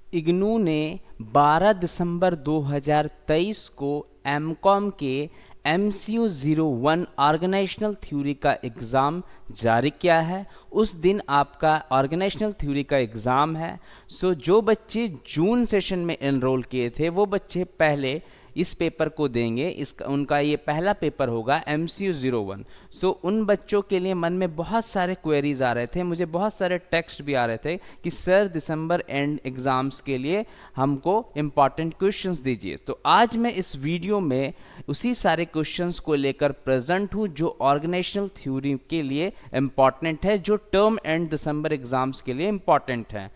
इग्नू ने 12 दिसंबर 2023 को एमकॉम के MCU 01 ऑर्गेनाइजेशनल थ्योरी का एग्ज़ाम जारी किया है। उस दिन आपका ऑर्गेनाइजेशनल थ्योरी का एग्ज़ाम है। सो जो बच्चे जून सेशन में एनरोल किए थे वो बच्चे पहले इस पेपर को देंगे। इसका उनका ये पहला पेपर होगा MCU 01। सो उन बच्चों के लिए मन में बहुत सारे क्वेरीज आ रहे थे, मुझे बहुत सारे टेक्स्ट भी आ रहे थे कि सर दिसंबर एंड एग्ज़ाम्स के लिए हमको इम्पॉर्टेंट क्वेश्चंस दीजिए। तो आज मैं इस वीडियो में उसी सारे क्वेश्चंस को लेकर प्रेजेंट हूँ जो ऑर्गेनाइजेशनल थ्योरी के लिए इम्पॉर्टेंट है, जो टर्म एंड दिसंबर एग्ज़ाम्स के लिए इम्पॉर्टेंट है।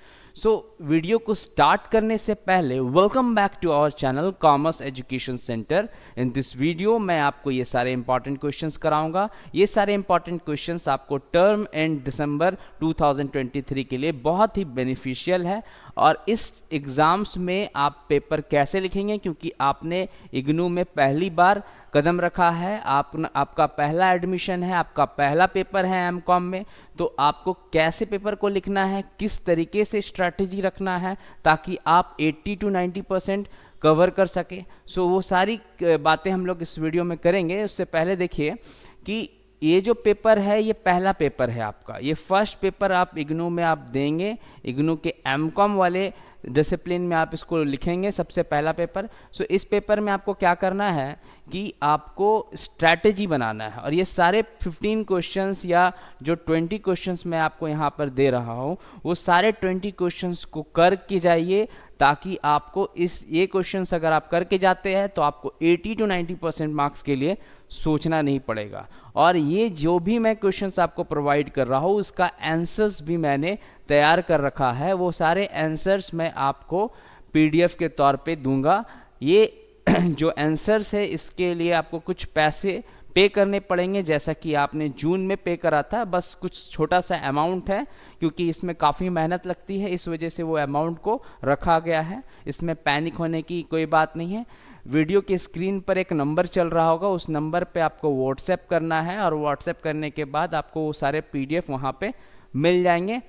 वीडियो को स्टार्ट करने से पहले welcome back to our channel Commerce Education Centre. In this video मैं आपको ये सारे इंपॉर्टेंट क्वेश्चंस कराऊंगा। ये सारे इंपॉर्टेंट क्वेश्चंस आपको टर्म एंड दिसंबर 2023 के लिए बहुत ही बेनिफिशियल है। और इस एग्ज़ाम्स में आप पेपर कैसे लिखेंगे, क्योंकि आपने इग्नू में पहली बार कदम रखा है, आपका पहला एडमिशन है, आपका पहला पेपर है एमकॉम में, तो आपको कैसे पेपर को लिखना है, किस तरीके से स्ट्रैटेजी रखना है ताकि आप 80 to 90% कवर कर सके। वो सारी बातें हम लोग इस वीडियो में करेंगे। उससे पहले देखिए कि ये जो पेपर है ये पहला पेपर है आपका, ये फर्स्ट पेपर आप इग्नू में आप देंगे। इग्नू के एमकॉम वाले डिसिप्लिन में आप इसको लिखेंगे, सबसे पहला पेपर। इस पेपर में आपको क्या करना है कि आपको स्ट्रैटेजी बनाना है। और ये सारे 15 क्वेश्चंस या जो 20 क्वेश्चंस मैं आपको यहाँ पर दे रहा हूँ वो सारे 20 क्वेश्चंस को करके जाइए, ताकि आपको ये क्वेश्चंस अगर आप करके जाते हैं तो आपको 80 to 90% मार्क्स के लिए सोचना नहीं पड़ेगा। और ये जो भी मैं क्वेश्चंस आपको प्रोवाइड कर रहा हूँ उसका आंसर्स भी मैंने तैयार कर रखा है। वो सारे आंसर्स मैं आपको PDF के तौर पे दूंगा। ये जो आंसर्स है इसके लिए आपको कुछ पैसे पे करने पड़ेंगे, जैसा कि आपने जून में पे करा था। बस कुछ छोटा सा अमाउंट है, क्योंकि इसमें काफ़ी मेहनत लगती है, इस वजह से वो अमाउंट को रखा गया है। इसमें पैनिक होने की कोई बात नहीं है। वीडियो के स्क्रीन पर एक नंबर चल रहा होगा, उस नंबर पे आपको व्हाट्सएप करना है, और व्हाट्सएप करने के बाद आपको वो सारे PDF वहाँ पे मिल जाएंगे।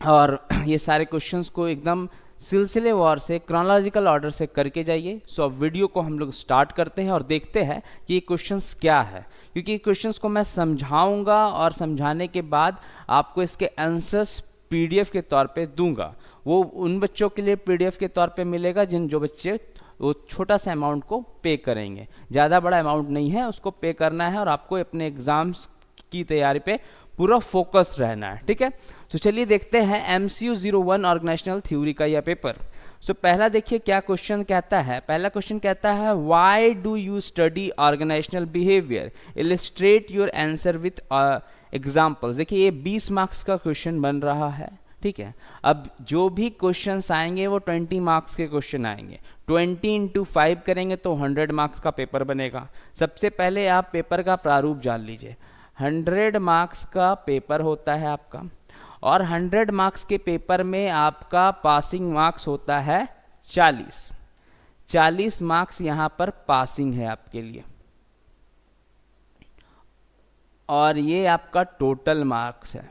और ये सारे क्वेश्चंस को एकदम सिलसिलेवार से क्रोनोलॉजिकल ऑर्डर से करके जाइए। अब वीडियो को हम लोग स्टार्ट करते हैं और देखते हैं कि ये क्वेश्चंस क्या है, क्योंकि क्वेश्चंस को मैं समझाऊंगा और समझाने के बाद आपको इसके आंसर्स PDF के तौर पे दूंगा। वो उन बच्चों के लिए PDF के तौर पे मिलेगा जो बच्चे वो छोटा सा अमाउंट को पे करेंगे। ज़्यादा बड़ा अमाउंट नहीं है, उसको पे करना है और आपको अपने एग्ज़ाम्स की तैयारी पे पूरा फोकस रहना है, ठीक है। चलिए देखते हैं MCU 01 ऑर्गेनाइजेशनल थ्योरी का यह पेपर। पहला देखिए क्या क्वेश्चन कहता है। पहला क्वेश्चन कहता है why do you study organisational behaviour, illustrate your answer with examples. देखिए ये 20 मार्क्स का क्वेश्चन बन रहा है, ठीक है। अब जो भी क्वेश्चंस आएंगे वो 20 मार्क्स के क्वेश्चन आएंगे। 20 into 5 करेंगे तो 100 मार्क्स का पेपर बनेगा। सबसे पहले आप पेपर का प्रारूप जान लीजिए। 100 मार्क्स का पेपर होता है आपका, और 100 मार्क्स के पेपर में आपका पासिंग मार्क्स होता है 40 मार्क्स यहाँ पर पासिंग है आपके लिए, और ये आपका टोटल मार्क्स है।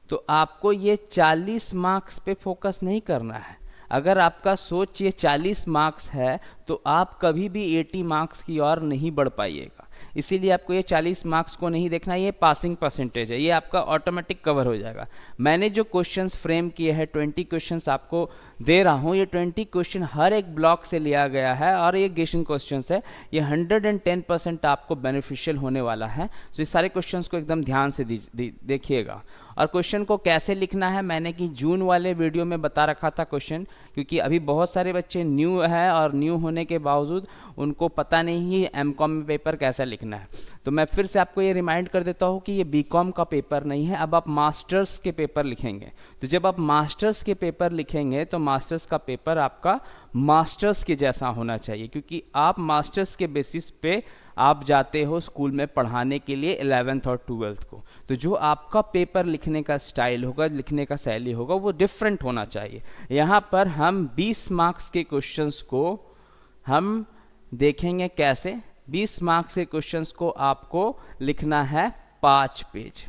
तो आपको ये 40 मार्क्स पे फोकस नहीं करना है। अगर आपका सोच ये 40 मार्क्स है तो आप कभी भी 80 मार्क्स की ओर नहीं बढ़ पाइएगा। इसीलिए आपको ये 40 मार्क्स को नहीं देखना, ये पासिंग परसेंटेज है, ये आपका ऑटोमेटिक कवर हो जाएगा। मैंने जो क्वेश्चंस फ्रेम किए हैं 20 क्वेश्चंस आपको दे रहा हूँ, ये 20 क्वेश्चन हर एक ब्लॉक से लिया गया है और ये गेसिंग क्वेश्चंस है। ये 110% आपको बेनिफिशियल होने वाला है। इस सारे क्वेश्चंस को एकदम ध्यान से देखिएगा। और क्वेश्चन को कैसे लिखना है मैंने कि जून वाले वीडियो में बता रखा था क्वेश्चन, क्योंकि अभी बहुत सारे बच्चे न्यू है और न्यू होने के बावजूद उनको पता नहीं है एमकॉम में पेपर कैसा लिखना है। तो मैं फिर से आपको ये रिमाइंड कर देता हूँ कि ये बीकॉम का पेपर नहीं है, अब आप मास्टर्स के पेपर लिखेंगे। तो जब आप मास्टर्स के पेपर लिखेंगे तो मास्टर्स का पेपर आपका मास्टर्स के जैसा होना चाहिए, क्योंकि आप मास्टर्स के बेसिस पे आप जाते हो स्कूल में पढ़ाने के लिए 11th और 12th को। तो जो आपका पेपर लिखने का स्टाइल होगा, लिखने का शैली होगा, वो डिफरेंट होना चाहिए। यहाँ पर हम 20 मार्क्स के क्वेश्चंस को हम देखेंगे कैसे। 20 मार्क्स के क्वेश्चंस को आपको लिखना है 5 page,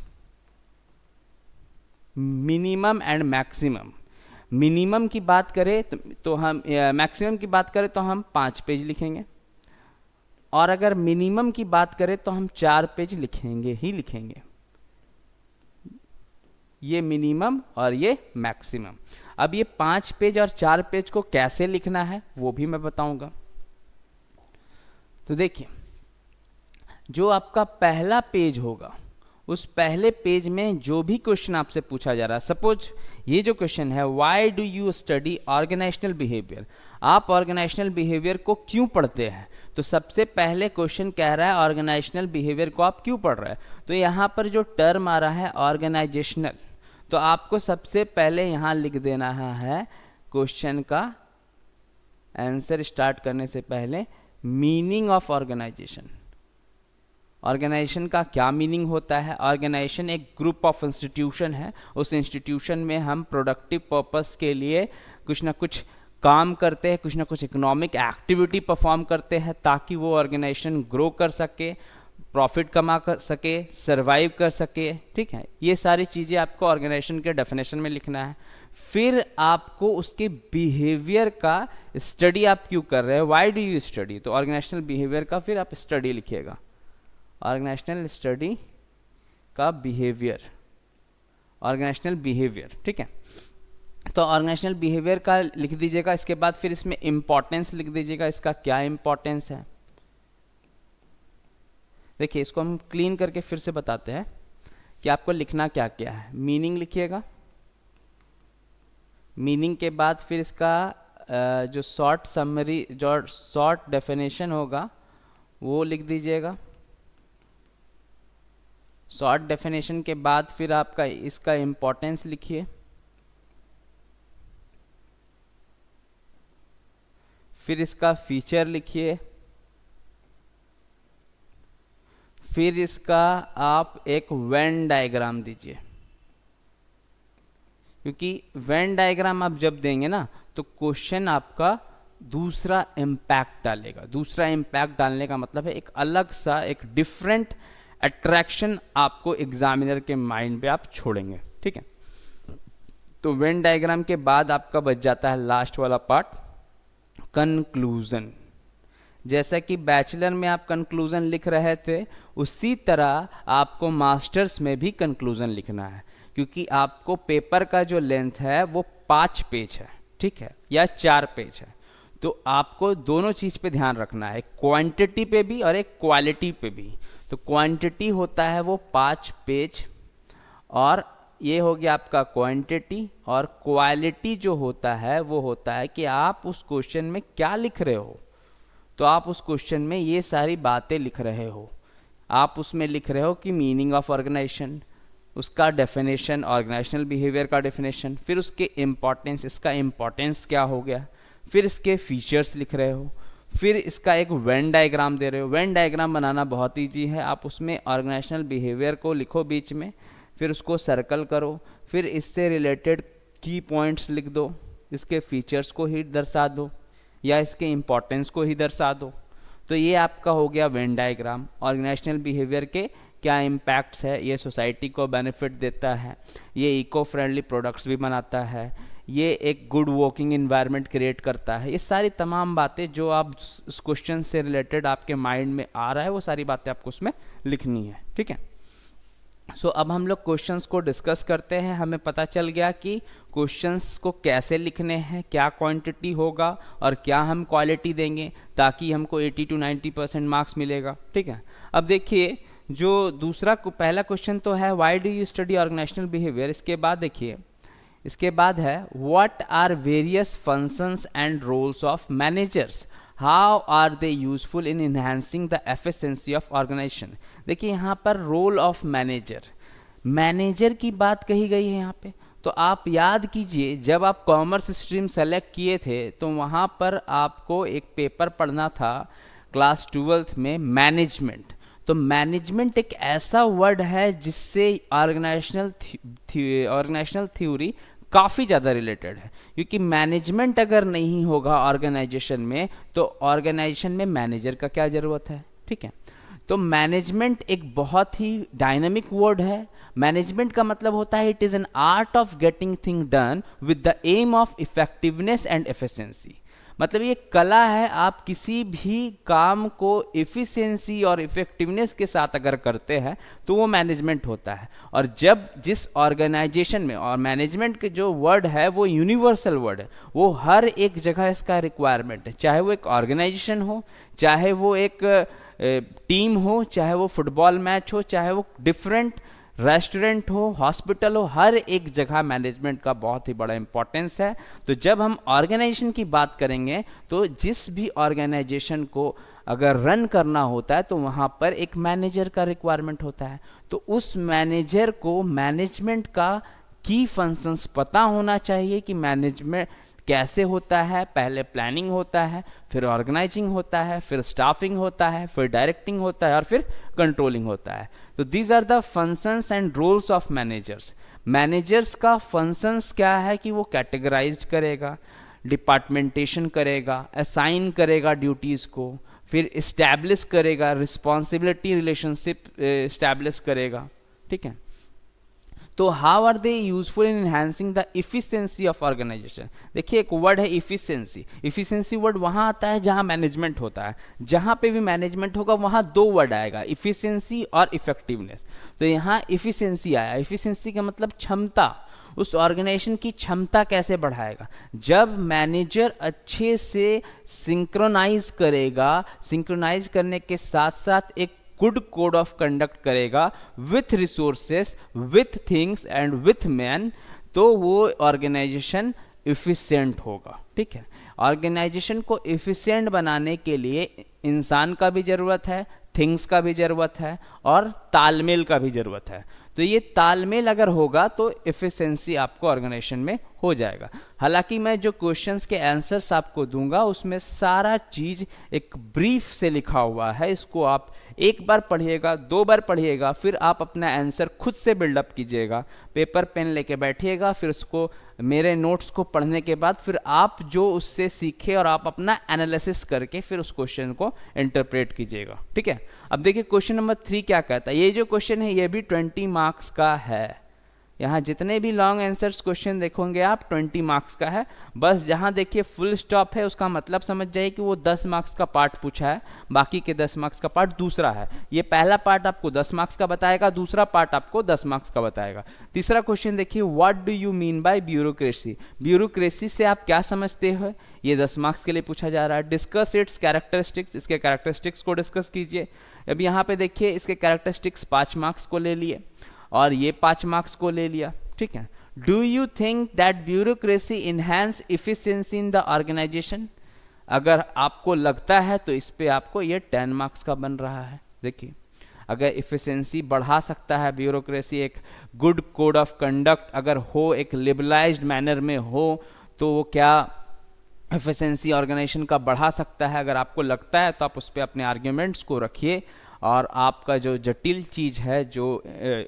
minimum and maximum. Minimum की बात करें तो हम मैक्सिमम की बात करें तो हम 5 पेज लिखेंगे, और अगर मिनिमम की बात करें तो हम 4 पेज लिखेंगे ही लिखेंगे। ये मिनिमम और ये मैक्सिमम। अब ये 5 पेज और 4 पेज को कैसे लिखना है वो भी मैं बताऊंगा। तो देखिए, जो आपका पहला पेज होगा उस पहले पेज में जो भी क्वेश्चन आपसे पूछा जा रहा है, सपोज ये जो क्वेश्चन है, why do you study organisational behaviour, आप ऑर्गेनाइजेशनल बिहेवियर को क्यों पढ़ते हैं। तो सबसे पहले क्वेश्चन कह रहा है ऑर्गेनाइजेशनल बिहेवियर को आप क्यों पढ़ रहे हैं। तो यहाँ पर जो टर्म आ रहा है ऑर्गेनाइजेशनल, तो आपको सबसे पहले यहाँ लिख देना है क्वेश्चन का आंसर स्टार्ट करने से पहले, मीनिंग ऑफ ऑर्गेनाइजेशन। ऑर्गेनाइजेशन का क्या मीनिंग होता है। ऑर्गेनाइजेशन एक ग्रुप ऑफ इंस्टीट्यूशन है, उस इंस्टीट्यूशन में हम प्रोडक्टिव पर्पस के लिए कुछ ना कुछ काम करते हैं, कुछ ना कुछ इकोनॉमिक एक्टिविटी परफॉर्म करते हैं ताकि वो ऑर्गेनाइजेशन ग्रो कर सके, प्रॉफिट कमा कर सके, सरवाइव कर सके। ठीक है, ये सारी चीज़ें आपको ऑर्गेनाइजेशन के डेफिनेशन में लिखना है। फिर आपको उसके बिहेवियर का स्टडी आप क्यों कर रहे हैं, व्हाई डू यू स्टडी। तो ऑर्गेनाइजेशनल बिहेवियर का फिर आप स्टडी लिखिएगा, ऑर्गेनाइजेशनल स्टडी का बिहेवियर, ऑर्गेनाइजेशनल बिहेवियर। ठीक है, तो ऑर्गेनाइजेशनल बिहेवियर का लिख दीजिएगा। इसके बाद फिर इसमें इंपॉर्टेंस लिख दीजिएगा, इसका क्या इंपॉर्टेंस है। देखिए, इसको हम क्लीन करके फिर से बताते हैं कि आपको लिखना क्या क्या है। मीनिंग लिखिएगा, मीनिंग के बाद फिर इसका जो शॉर्ट समरी, जो शॉर्ट डेफिनेशन होगा वो लिख दीजिएगा। शॉर्ट डेफिनेशन के बाद फिर आपका इसका इंपॉर्टेंस लिखिए, फिर इसका फीचर लिखिए, फिर इसका आप एक वेन डायग्राम दीजिए, क्योंकि वेन डायग्राम आप जब देंगे ना तो क्वेश्चन आपका दूसरा इम्पैक्ट डालेगा। दूसरा इम्पैक्ट डालने का मतलब है एक अलग सा, एक डिफरेंट अट्रैक्शन आपको एग्जामिनर के माइंड पे आप छोड़ेंगे। ठीक है, तो वेन डायग्राम के बाद आपका बच जाता है लास्ट वाला पार्ट, कंक्लूजन। जैसा कि बैचलर में आप कंक्लूजन लिख रहे थे, उसी तरह आपको मास्टर्स में भी कंक्लूजन लिखना है, क्योंकि आपको पेपर का जो लेंथ है वो 5 पेज है, ठीक है, या 4 पेज है। तो आपको दोनों चीज़ पे ध्यान रखना है, क्वांटिटी पे भी और एक क्वालिटी पे भी। तो क्वांटिटी होता है वो 5 पेज, और ये हो गया आपका क्वांटिटी, और क्वालिटी जो होता है वो होता है कि आप उस क्वेश्चन में क्या लिख रहे हो। तो आप उस क्वेश्चन में ये सारी बातें लिख रहे हो, आप उसमें लिख रहे हो कि मीनिंग ऑफ ऑर्गेनाइजेशन, उसका डेफिनेशन, ऑर्गेनाइजेशनल बिहेवियर का डेफिनेशन, फिर उसके इम्पॉर्टेंस, इसका इम्पॉर्टेंस क्या हो गया, फिर इसके फीचर्स लिख रहे हो, फिर इसका एक वेन डायग्राम दे रहे हो। वेन डायग्राम बनाना बहुत ईजी है, आप उसमें ऑर्गेनाइजेशनल बिहेवियर को लिखो बीच में, फिर उसको सर्कल करो, फिर इससे रिलेटेड की पॉइंट्स लिख दो, इसके फीचर्स को ही दर्शा दो या इसके इम्पॉर्टेंस को ही दर्शा दो। तो ये आपका हो गया वेन डायग्राम। ऑर्गेनाइजेशनल बिहेवियर के क्या इम्पैक्ट्स है, ये सोसाइटी को बेनिफिट देता है, ये इको फ्रेंडली प्रोडक्ट्स भी बनाता है, ये एक गुड वर्किंग इन्वायरमेंट क्रिएट करता है। ये सारी तमाम बातें जो आप उस क्वेश्चन से रिलेटेड आपके माइंड में आ रहा है वो सारी बातें आपको उसमें लिखनी है। ठीक है, सो अब हम लोग क्वेश्चंस को डिस्कस करते हैं। हमें पता चल गया कि क्वेश्चंस को कैसे लिखने हैं, क्या क्वांटिटी होगा और क्या हम क्वालिटी देंगे ताकि हमको 80 to 90% मार्क्स मिलेगा। ठीक है, अब देखिए जो दूसरा पहला क्वेश्चन तो है why do you study organisational behaviour. इसके बाद देखिए, इसके बाद है what are various functions and roles of managers, how are they useful in enhancing the efficiency of organisation. देखिए यहाँ पर रोल ऑफ मैनेजर, मैनेजर की बात कही गई है यहाँ पे। तो आप याद कीजिए, जब आप कॉमर्स स्ट्रीम सेलेक्ट किए थे तो वहाँ पर आपको एक पेपर पढ़ना था क्लास 12th में, मैनेजमेंट। तो मैनेजमेंट एक ऐसा वर्ड है जिससे ऑर्गेनाइजेशनल थ्योरी काफ़ी ज़्यादा रिलेटेड है, क्योंकि मैनेजमेंट अगर नहीं होगा ऑर्गेनाइजेशन में तो ऑर्गेनाइजेशन में मैनेजर का क्या ज़रूरत है। ठीक है, तो मैनेजमेंट एक बहुत ही डायनामिक वर्ड है, मैनेजमेंट का मतलब होता है it is an art of getting thing done with the aim of effectiveness and efficiency. मतलब ये कला है, आप किसी भी काम को इफिशिएंसी और इफेक्टिवनेस के साथ अगर करते हैं तो वो मैनेजमेंट होता है। और जब जिस ऑर्गेनाइजेशन में, और मैनेजमेंट के जो वर्ड है वो यूनिवर्सल वर्ड है, वो हर एक जगह इसका रिक्वायरमेंट है, चाहे वो एक ऑर्गेनाइजेशन हो, चाहे वो एक टीम हो, चाहे वो फुटबॉल मैच हो, चाहे वो डिफरेंट रेस्टोरेंट हो, हॉस्पिटल हो, हर एक जगह मैनेजमेंट का बहुत ही बड़ा इंपॉर्टेंस है। तो जब हम ऑर्गेनाइजेशन की बात करेंगे तो जिस भी ऑर्गेनाइजेशन को अगर रन करना होता है तो वहाँ पर एक मैनेजर का रिक्वायरमेंट होता है। तो उस मैनेजर को मैनेजमेंट का की फंक्शंस पता होना चाहिए कि मैनेजमेंट कैसे होता है। पहले प्लानिंग होता है, फिर ऑर्गेनाइजिंग होता है, फिर स्टाफिंग होता है, फिर डायरेक्टिंग होता है और फिर कंट्रोलिंग होता है। तो these are the functions and roles of managers. Managers का फंक्शंस क्या है कि वो कैटेगराइज करेगा, डिपार्टमेंटेशन करेगा, असाइन करेगा ड्यूटीज़ को, फिर इस्टेब्लिश करेगा, रिस्पॉन्सिबिलिटी रिलेशनशिप इस्टेब्लिश करेगा। ठीक है, तो how are they useful in enhancing the efficiency of organisation. देखिए एक वर्ड है इफिशिएंसी। इफिशिएंसी वर्ड वहाँ आता है जहाँ मैनेजमेंट होता है। जहाँ पे भी मैनेजमेंट होगा वहाँ दो वर्ड आएगा, इफिशिएंसी और इफेक्टिवनेस। तो यहाँ इफिशिएंसी आया। इफिशिएंसी का मतलब क्षमता, उस ऑर्गेनाइजेशन की क्षमता कैसे बढ़ाएगा। जब मैनेजर अच्छे से सिंक्रोनाइज करेगा, सिंक्रोनाइज करने के साथ साथ एक गुड कोड ऑफ कंडक्ट करेगा with resources, with things and with man, तो वो ऑर्गेनाइजेशन इफिशिएंट होगा। ठीक है, ऑर्गेनाइजेशन को इफिशिएंट बनाने के लिए इंसान का भी ज़रूरत है, थिंग्स का भी ज़रूरत है और तालमेल का भी ज़रूरत है। तो ये तालमेल अगर होगा तो इफिशिएंसी आपको ऑर्गेनाइजेशन में हो जाएगा। हालांकि मैं जो क्वेश्चंस के आंसर्स आपको दूंगा उसमें सारा चीज़ एक ब्रीफ से लिखा हुआ है। इसको आप एक बार पढ़िएगा, दो बार पढ़िएगा, फिर आप अपना आंसर खुद से बिल्डअप कीजिएगा। पेपर पेन लेके बैठिएगा, फिर उसको मेरे नोट्स को पढ़ने के बाद फिर आप जो उससे सीखे और आप अपना एनालिसिस करके फिर उस क्वेश्चन को इंटरप्रेट कीजिएगा। ठीक है, अब देखिए क्वेश्चन नंबर 3 क्या कहता है। ये जो क्वेश्चन है ये भी 20 मार्क्स का है। यहाँ जितने भी लॉन्ग आंसर्स क्वेश्चन देखोगे आप 20 मार्क्स का है। बस जहाँ देखिए फुल स्टॉप है उसका मतलब समझ जाइए कि वो 10 मार्क्स का पार्ट पूछा है, बाकी के 10 मार्क्स का पार्ट दूसरा है। ये पहला पार्ट आपको 10 मार्क्स का बताएगा, दूसरा पार्ट आपको 10 मार्क्स का बताएगा। तीसरा क्वेश्चन देखिए, what do you mean by bureaucracy. Bureaucracy से आप क्या समझते हो, ये 10 मार्क्स के लिए पूछा जा रहा है। डिस्कस इट्स कैरेक्टरिस्टिक्स, इसके कैरेक्टरिस्टिक्स को डिस्कस कीजिए। अब यहाँ पे देखिए इसके कैरेक्टरिस्टिक्स 5 मार्क्स को ले लिए और ये 5 मार्क्स को ले लिया। ठीक है, do you think that bureaucracy enhance efficiency in the organisation. अगर आपको लगता है तो इस पे आपको ये 10 मार्क्स का बन रहा है। देखिए अगर इफिशिएंसी बढ़ा सकता है ब्यूरोक्रेसी, एक गुड कोड ऑफ कंडक्ट अगर हो, एक लिबरलाइज्ड मैनर में हो, तो वो क्या एफिशिएंसी ऑर्गेनाइजेशन का बढ़ा सकता है। अगर आपको लगता है तो आप उस पर अपने आर्ग्यूमेंट्स को रखिए और आपका जो जटिल चीज़ है, जो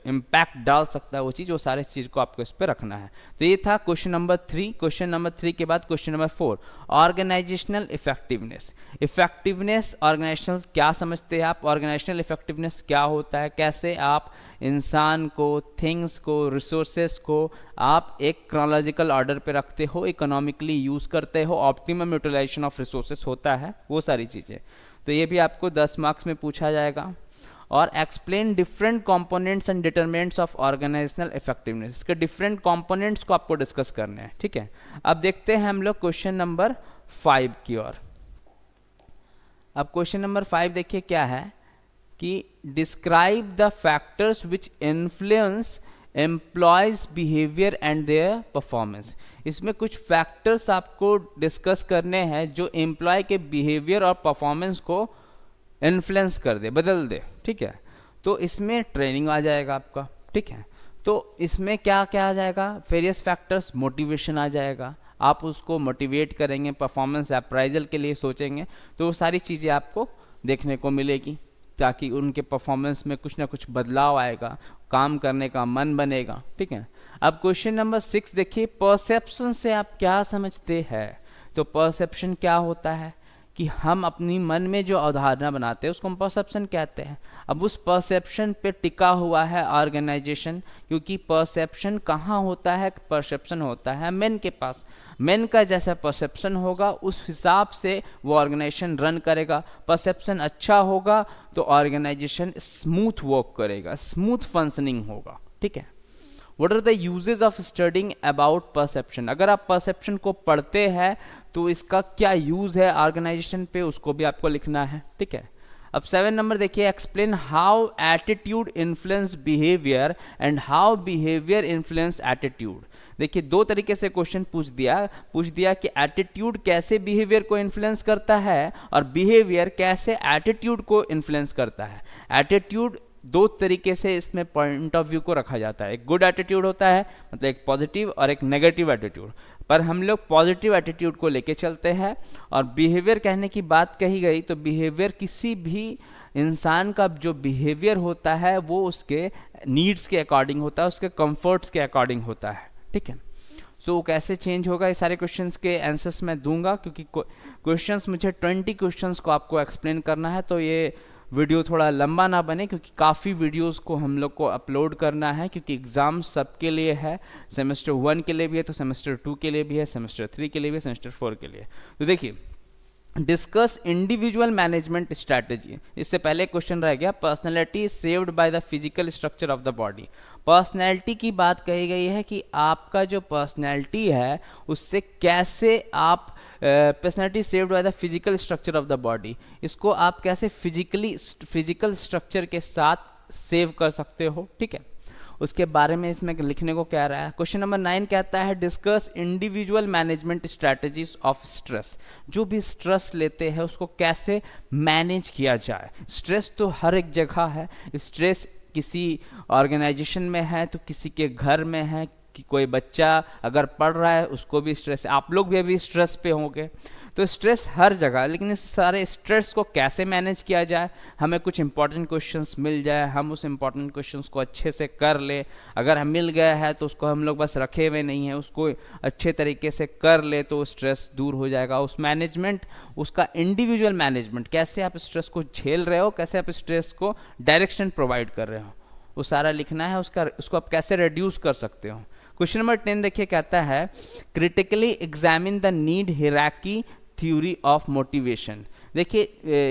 इम्पैक्ट डाल सकता है वो चीज़, वो सारे चीज़ को आपको इस पर रखना है। तो ये था क्वेश्चन नंबर 3। क्वेश्चन नंबर 3 के बाद question number 4, organisational effectiveness. Effectiveness organisational क्या समझते हैं आप, ऑर्गेनाइजेशनल इफेक्टिवनेस क्या होता है, कैसे आप इंसान को, थिंग्स को, रिसोर्सेस को आप एक क्रोनोलॉजिकल ऑर्डर पे रखते हो, इकोनॉमिकली यूज़ करते हो, ऑप्टिमम यूटिलाइजेशन ऑफ रिसोर्सेस होता है, वो सारी चीज़ें। तो ये भी आपको 10 मार्क्स में पूछा जाएगा। और explain different components and determinants of organisational effectiveness, इसके डिफरेंट कंपोनेंट्स को आपको डिस्कस करने हैं। ठीक है, अब देखते हैं हम लोग क्वेश्चन नंबर 5 की ओर। अब क्वेश्चन नंबर 5 देखिए क्या है कि describe the factors which influence employees behaviour and their performance. इसमें कुछ फैक्टर्स आपको डिस्कस करने हैं जो एम्प्लॉय के बिहेवियर और परफॉर्मेंस को इन्फ्लुएंस कर दे, बदल दे। ठीक है, तो इसमें ट्रेनिंग आ जाएगा आपका। ठीक है, तो इसमें क्या क्या आ जाएगा, वेरियस फैक्टर्स, मोटिवेशन आ जाएगा, आप उसको मोटिवेट करेंगे, परफॉर्मेंस अप्राइजल के लिए सोचेंगे, तो वो सारी चीज़ें आपको देखने को मिलेगी ताकि उनके परफॉर्मेंस में कुछ ना कुछ बदलाव आएगा, काम करने का मन बनेगा। ठीक है, अब क्वेश्चन नंबर 6 देखिए, परसेप्शन से आप क्या समझते हैं। तो परसेप्शन क्या होता है कि हम अपनी मन में जो अवधारणा बनाते हैं उसको हम परसेप्शन कहते हैं। अब उस परसेप्शन पे टिका हुआ है ऑर्गेनाइजेशन, क्योंकि परसेप्शन कहाँ होता है, परसेप्शन होता है मेन के पास। मेन का जैसा परसेप्शन होगा उस हिसाब से वो ऑर्गेनाइजेशन रन करेगा। परसेप्शन अच्छा होगा तो ऑर्गेनाइजेशन स्मूथ वर्क करेगा, स्मूथ फंक्शनिंग होगा, ठीक है। What are the uses of studying about perception? अगर आप परसेप्शन को पढ़ते हैं तो इसका क्या यूज है ऑर्गेनाइजेशन पे, उसको भी आपको लिखना है, ठीक है। अब 7 नंबर देखिए, explain how attitude influence behaviour and how behaviour influence attitude. देखिए 2 तरीके से क्वेश्चन पूछ दिया कि एटीट्यूड कैसे बिहेवियर को इन्फ्लुएंस करता है और बिहेवियर कैसे एटीट्यूड को इन्फ्लुएंस करता है। एटीट्यूड 2 तरीके से इसमें पॉइंट ऑफ व्यू को रखा जाता है। एक गुड एटीट्यूड होता है, मतलब एक पॉजिटिव, और एक नेगेटिव एटीट्यूड। पर हम लोग पॉजिटिव एटीट्यूड को लेके चलते हैं। और बिहेवियर कहने की बात कही गई तो बिहेवियर किसी भी इंसान का जो बिहेवियर होता है वो उसके नीड्स के अकॉर्डिंग होता है, उसके कंफर्ट्स के अकॉर्डिंग होता है, ठीक है। सो कैसे चेंज होगा, ये सारे क्वेश्चंस के आंसर्स मैं दूंगा, क्योंकि क्वेश्चंस मुझे 20 क्वेश्चंस को आपको एक्सप्लेन करना है, तो ये वीडियो थोड़ा लंबा ना बने, क्योंकि काफ़ी वीडियोस को हम लोग को अपलोड करना है, क्योंकि एग्ज़ाम सबके लिए है। सेमेस्टर 1 के लिए भी है, तो सेमेस्टर 2 के लिए भी है, सेमेस्टर 3 के लिए भी है, सेमेस्टर 4 के लिए। तो देखिए, डिस्कस इंडिविजुअल मैनेजमेंट स्ट्रैटेजी। इससे पहले क्वेश्चन रह गया, personality saved by the physical structure of the body. Personality की बात कही गई है कि आपका जो पर्सनैलिटी है उससे कैसे आप personality saved by the physical structure of the body, इसको आप कैसे फिजिकल स्ट्रक्चर के साथ सेव कर सकते हो, ठीक है। उसके बारे में इसमें लिखने को कह रहा है। क्वेश्चन नंबर 9 कहता है, discuss individual management strategies of stress. जो भी स्ट्रेस लेते हैं उसको कैसे मैनेज किया जाए। स्ट्रेस तो हर एक जगह है, स्ट्रेस किसी ऑर्गेनाइजेशन में है तो किसी के घर में है, कि कोई बच्चा अगर पढ़ रहा है उसको भी स्ट्रेस है, आप लोग भी अभी स्ट्रेस पे होंगे, तो स्ट्रेस हर जगह। लेकिन इस सारे स्ट्रेस को कैसे मैनेज किया जाए, हमें कुछ इंपॉर्टेंट क्वेश्चंस मिल जाए, हम उस इंपॉर्टेंट क्वेश्चंस को अच्छे से कर ले। अगर हम मिल गया है तो उसको हम लोग बस रखे हुए नहीं है, उसको अच्छे तरीके से कर ले तो स्ट्रेस दूर हो जाएगा। उस मैनेजमेंट, उसका इंडिविजुअल मैनेजमेंट, कैसे आप स्ट्रेस को झेल रहे हो, कैसे आप स्ट्रेस को डायरेक्शन प्रोवाइड कर रहे हो, वो सारा लिखना है। उसको आप कैसे रिड्यूस कर सकते हो। क्वेश्चन नंबर 10 देखिए, कहता है critically examine the need hierarchy theory of motivation. देखिए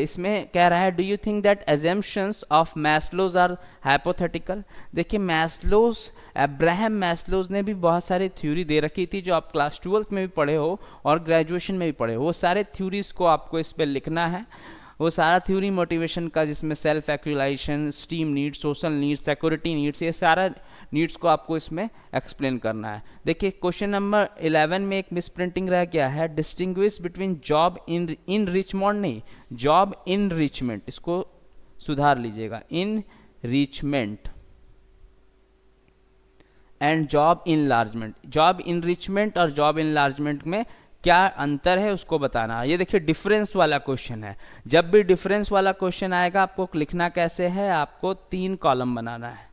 इसमें कह रहा है, do you think that assumptions of Maslow's are hypothetical. देखिए अब्राहम मैस्लोज ने भी बहुत सारी थ्योरी दे रखी थी, जो आप क्लास 12th में भी पढ़े हो और ग्रेजुएशन में भी पढ़े हो। वो सारे थ्योरीज को आपको इस पर लिखना है। वो सारा थ्योरी मोटिवेशन का, जिसमें self actualisation, esteem needs, social needs, security needs, ये सारा नीड्स को आपको इसमें एक्सप्लेन करना है। देखिए क्वेश्चन नंबर 11 में एक मिसप्रिंटिंग रह गया है, डिस्टिंग्विश बिटवीन जॉब इन रिचमेंट, नहीं जॉब इनरिचमेंट, इसको सुधार लीजिएगा, enrichment and job enlargement. Job enrichment और जॉब इनलार्जमेंट में क्या अंतर है उसको बताना। ये देखिए डिफरेंस वाला क्वेश्चन है। जब भी डिफरेंस वाला क्वेश्चन आएगा आपको लिखना कैसे है, आपको 3 कॉलम बनाना है,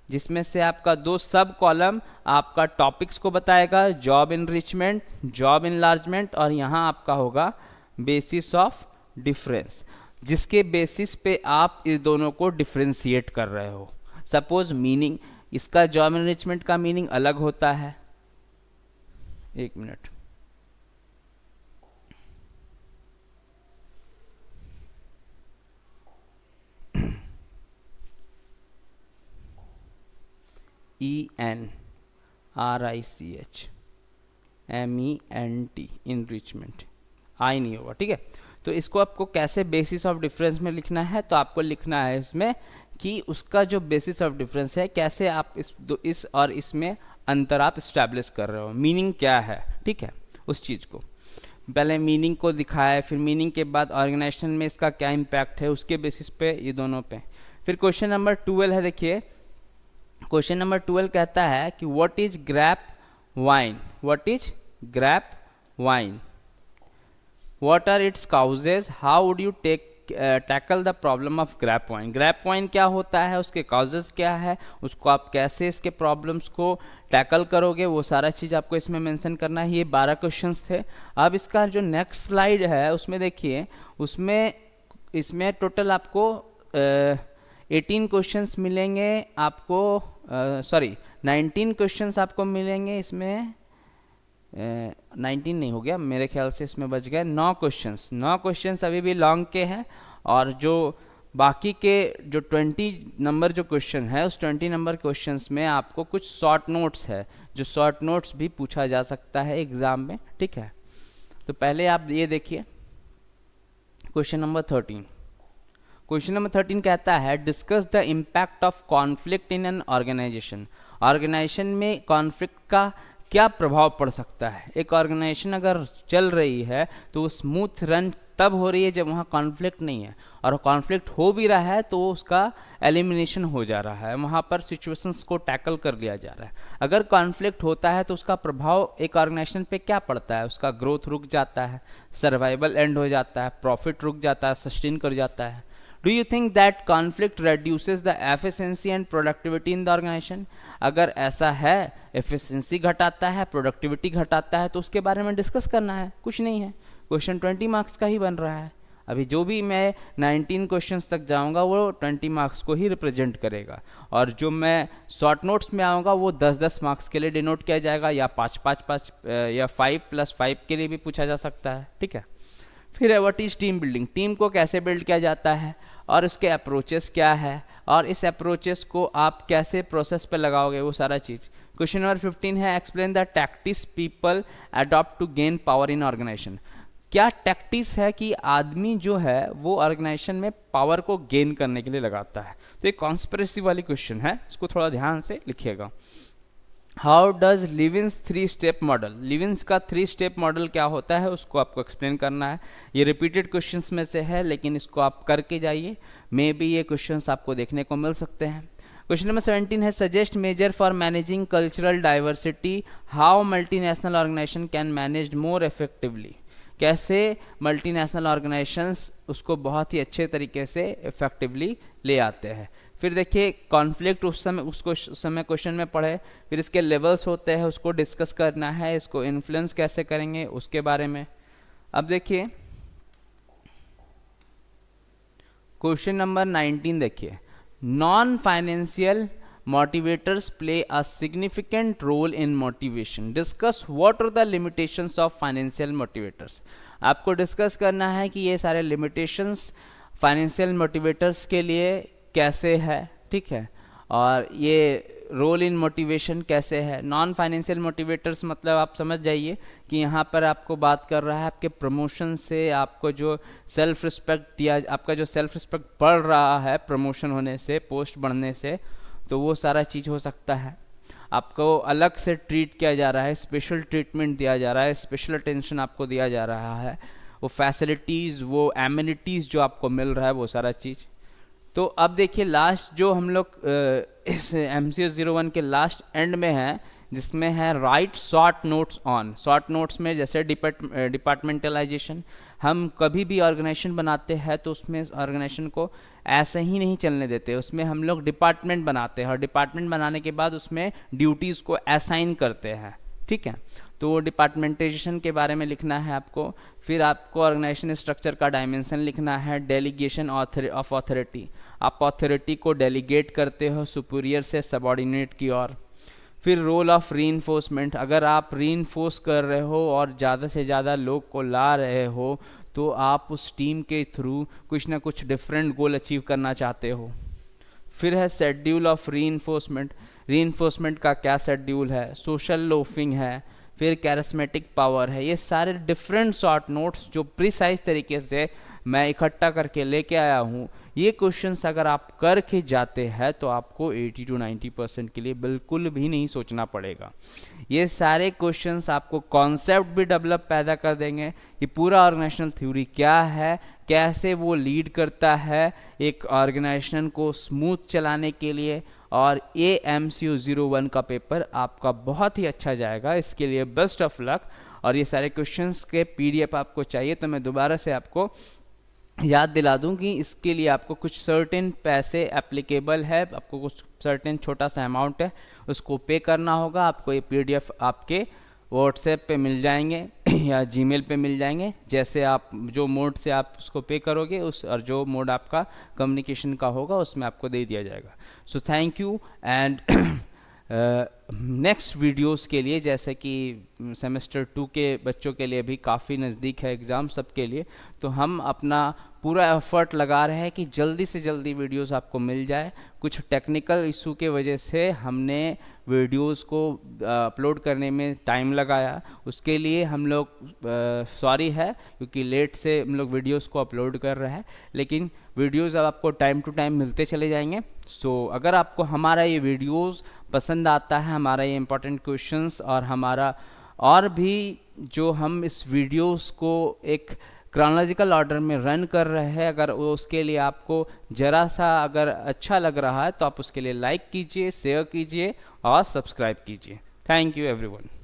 जिसमें से आपका 2 सब कॉलम आपका टॉपिक्स को बताएगा, जॉब इनरिचमेंट, जॉब इनलार्जमेंट, और यहाँ आपका होगा बेसिस ऑफ डिफरेंस, जिसके बेसिस पे आप इस दोनों को डिफ्रेंशिएट कर रहे हो। सपोज मीनिंग, इसका जॉब इनरिचमेंट का मीनिंग अलग होता है। एक मिनट, ENRICHMENT, इनरिचमेंट, आई नहीं होगा, ठीक है। तो इसको आपको कैसे बेसिस ऑफ डिफरेंस में लिखना है, तो आपको लिखना है इसमें कि उसका जो बेसिस ऑफ डिफरेंस है, कैसे आप इस और इसमें अंतर आप इस्टेब्लिश कर रहे हो, मीनिंग क्या है, ठीक है। उस चीज़ को पहले मीनिंग को दिखाया, फिर मीनिंग के बाद ऑर्गेनाइजेशन में इसका क्या इम्पैक्ट है, उसके बेसिस पे ये दोनों पे। फिर क्वेश्चन नंबर 12 है, देखिए क्वेश्चन नंबर 12 कहता है कि what is grapevine, what is grapevine, what are its causes, how would you tackle the problem of grapevine. Grapevine क्या होता है, उसके काउजेज क्या है, उसको आप कैसे इसके प्रॉब्लम्स को टैकल करोगे वो सारा चीज़ आपको इसमें मेंशन करना है। ये 12 क्वेश्चंस थे। अब इसका जो नेक्स्ट स्लाइड है उसमें देखिए, उसमें इसमें टोटल आपको 18 क्वेश्चंस मिलेंगे आपको, सॉरी 19 क्वेश्चंस आपको मिलेंगे इसमें। 19 नहीं हो गया मेरे ख्याल से, इसमें बच गए 9 क्वेश्चंस। 9 क्वेश्चंस अभी भी लॉन्ग के हैं, और जो बाकी के जो 20 नंबर जो क्वेश्चन है उस 20 नंबर क्वेश्चंस में आपको कुछ शॉर्ट नोट्स है, जो शॉर्ट नोट्स भी पूछा जा सकता है एग्ज़ाम में, ठीक है। तो पहले आप ये देखिए क्वेश्चन नंबर 13। क्वेश्चन नंबर 13 कहता है discuss the impact of conflict in an organisation. Organisation में कॉन्फ्लिक्ट का क्या प्रभाव पड़ सकता है। एक ऑर्गेनाइजेशन अगर चल रही है तो वो स्मूथ रन तब हो रही है जब वहाँ कॉन्फ्लिक्ट नहीं है, और कॉन्फ्लिक्ट हो भी रहा है तो उसका एलिमिनेशन हो जा रहा है, वहाँ पर सिचुएशंस को टैकल कर लिया जा रहा है। अगर कॉन्फ्लिक्ट होता है तो उसका प्रभाव एक ऑर्गेनाइजेशन पे क्या पड़ता है, उसका ग्रोथ रुक जाता है, सर्वाइवल एंड हो जाता है, प्रॉफिट रुक जाता है, सस्टेन कर जाता है। Do you think that conflict reduces the efficiency and productivity in the organisation. अगर ऐसा है, एफिशिएंसी घटाता है, प्रोडक्टिविटी घटाता है, तो उसके बारे में डिस्कस करना है, कुछ नहीं है। क्वेश्चन 20 मार्क्स का ही बन रहा है। अभी जो भी मैं 19 क्वेश्चंस तक जाऊंगा वो 20 मार्क्स को ही रिप्रेजेंट करेगा, और जो मैं शॉर्ट नोट्स में आऊँगा वो 10-10 मार्क्स के लिए डिनोट किया जाएगा, या 5-5-5 या 5+5 के लिए भी पूछा जा सकता है, ठीक है। फिर है what is team building. Team को कैसे बिल्ड किया जाता है और उसके अप्रोचेस क्या है, और इस अप्रोचेस को आप कैसे प्रोसेस पे लगाओगे, वो सारा चीज़। क्वेश्चन नंबर 15 है explain the tactics people adopt to gain power in organisation. क्या टैक्टिक्स है कि आदमी जो है वो ऑर्गेनाइजेशन में पावर को गेन करने के लिए लगाता है। तो ये कॉन्स्पिरेसी वाली क्वेश्चन है, इसको थोड़ा ध्यान से लिखिएगा। How does Lewin's 3 step model. Lewin's का 3 स्टेप मॉडल क्या होता है उसको आपको एक्सप्लेन करना है। ये रिपीटेड क्वेश्चंस में से है, लेकिन इसको आप करके जाइए, मे बी ये क्वेश्चंस आपको देखने को मिल सकते हैं। क्वेश्चन नंबर 17 है suggest measure for managing cultural diversity, how multinational organisation can manage more effectively. कैसे मल्टीनेशनल ऑर्गेनाइजेशंस उसको बहुत ही अच्छे तरीके से इफेक्टिवली ले आते हैं। फिर देखिए कॉन्फ्लिक्ट उस समय क्वेश्चन में पढ़े, फिर इसके लेवल्स होते हैं उसको डिस्कस करना है, इसको इन्फ्लुएंस कैसे करेंगे उसके बारे में। अब देखिए क्वेश्चन नंबर 19 देखिए, non financial motivators play a significant role in motivation. Discuss what are the limitations of financial motivators. आपको डिस्कस करना है कि ये सारे limitations फाइनेंशियल मोटिवेटर्स के लिए कैसे है, ठीक है, और ये रोल इन मोटिवेशन कैसे है। नॉन फाइनेंशियल मोटिवेटर्स मतलब आप समझ जाइए कि यहाँ पर आपको बात कर रहा है आपके प्रमोशन से, आपको जो सेल्फ रिस्पेक्ट दिया, आपका जो सेल्फ रिस्पेक्ट बढ़ रहा है प्रमोशन होने से, पोस्ट बढ़ने से, तो वो सारा चीज़ हो सकता है। आपको अलग से ट्रीट किया जा रहा है, स्पेशल ट्रीटमेंट दिया जा रहा है, स्पेशल अटेंशन आपको दिया जा रहा है, वो फैसिलिटीज़, वो एमिनिटीज़ जो आपको मिल रहा है, वो सारा चीज़। तो अब देखिए लास्ट जो हम लोग इस MCQ 01 के लास्ट एंड में है, जिसमें है right short notes on. Short notes में जैसे डिपार्टमेंटलाइजेशन, हम कभी भी ऑर्गेनाइजेशन बनाते हैं तो उसमें ऑर्गेनाइजेशन को ऐसे ही नहीं चलने देते, उसमें हम लोग डिपार्टमेंट बनाते हैं, और डिपार्टमेंट बनाने के बाद उसमें ड्यूटीज़ को असाइन करते हैं, ठीक है। तो डिपार्टमेंटाइजेशन के बारे में लिखना है आपको। फिर आपको ऑर्गेनाइजेशन स्ट्रक्चर का डायमेंशन लिखना है, डेलीगेशन ऑफ अथॉरिटी, आप अथॉरिटी को डेलीगेट करते हो सुपीरियर से सबॉर्डिनेट की ओर। फिर रोल ऑफ रीइंफोर्समेंट, अगर आप रीइंफोर्स कर रहे हो और ज़्यादा से ज़्यादा लोग को ला रहे हो तो आप उस टीम के थ्रू कुछ ना कुछ डिफरेंट गोल अचीव करना चाहते हो। फिर है शेड्यूल ऑफ रीइंफोर्समेंट, रीइंफोर्समेंट का क्या शेड्यूल है, सोशल लोफिंग है, फिर कैरिस्मेटिक पावर है। ये सारे डिफरेंट शॉर्ट नोट्स जो प्रिसाइज तरीके से मैं इकट्ठा करके लेके आया हूँ, ये क्वेश्चंस अगर आप करके जाते हैं तो आपको 80 to 90% के लिए बिल्कुल भी नहीं सोचना पड़ेगा। ये सारे क्वेश्चंस आपको कॉन्सेप्ट भी डेवलप पैदा कर देंगे, ये पूरा ऑर्गेनाइजेशनल थ्योरी क्या है, कैसे वो लीड करता है एक ऑर्गेनाइजेशन को स्मूथ चलाने के लिए, और ये MCQ 01 का पेपर आपका बहुत ही अच्छा जाएगा। इसके लिए बेस्ट ऑफ लक। और ये सारे क्वेश्चंस के PDF आपको चाहिए तो मैं दोबारा से आपको याद दिला दूं कि इसके लिए आपको कुछ सर्टेन पैसे एप्लीकेबल है, आपको कुछ सर्टेन छोटा सा अमाउंट है उसको पे करना होगा। आपको ये पीडीएफ आपके व्हाट्सएप पे मिल जाएंगे या जीमेल पे मिल जाएंगे, जैसे आप जो मोड से आप उसको पे करोगे उस और जो मोड आपका कम्युनिकेशन का होगा उसमें आपको दे दिया जाएगा। So thank you and next videos के लिए, जैसे कि सेमेस्टर 2 के बच्चों के लिए भी काफ़ी नज़दीक है एग्ज़ाम सबके लिए, तो हम अपना पूरा एफर्ट लगा रहे हैं कि जल्दी से जल्दी वीडियोस आपको मिल जाए। कुछ टेक्निकल इशू के वजह से हमने वीडियोस को अपलोड करने में टाइम लगाया, उसके लिए हम लोग सॉरी है, क्योंकि लेट से हम लोग वीडियोस को अपलोड कर रहे हैं, लेकिन वीडियोस अब आपको टाइम टू टाइम मिलते चले जाएंगे। सो अगर आपको हमारा ये वीडियोस पसंद आता है, हमारा ये इम्पोर्टेंट क्वेश्चंस और हमारा और भी जो हम इस वीडियोस को एक क्रोनोलॉजिकल ऑर्डर में रन कर रहे हैं, अगर उसके लिए आपको ज़रा सा अगर अच्छा लग रहा है तो आप उसके लिए लाइक कीजिए, शेयर कीजिए और सब्सक्राइब कीजिए। Thank you everyone.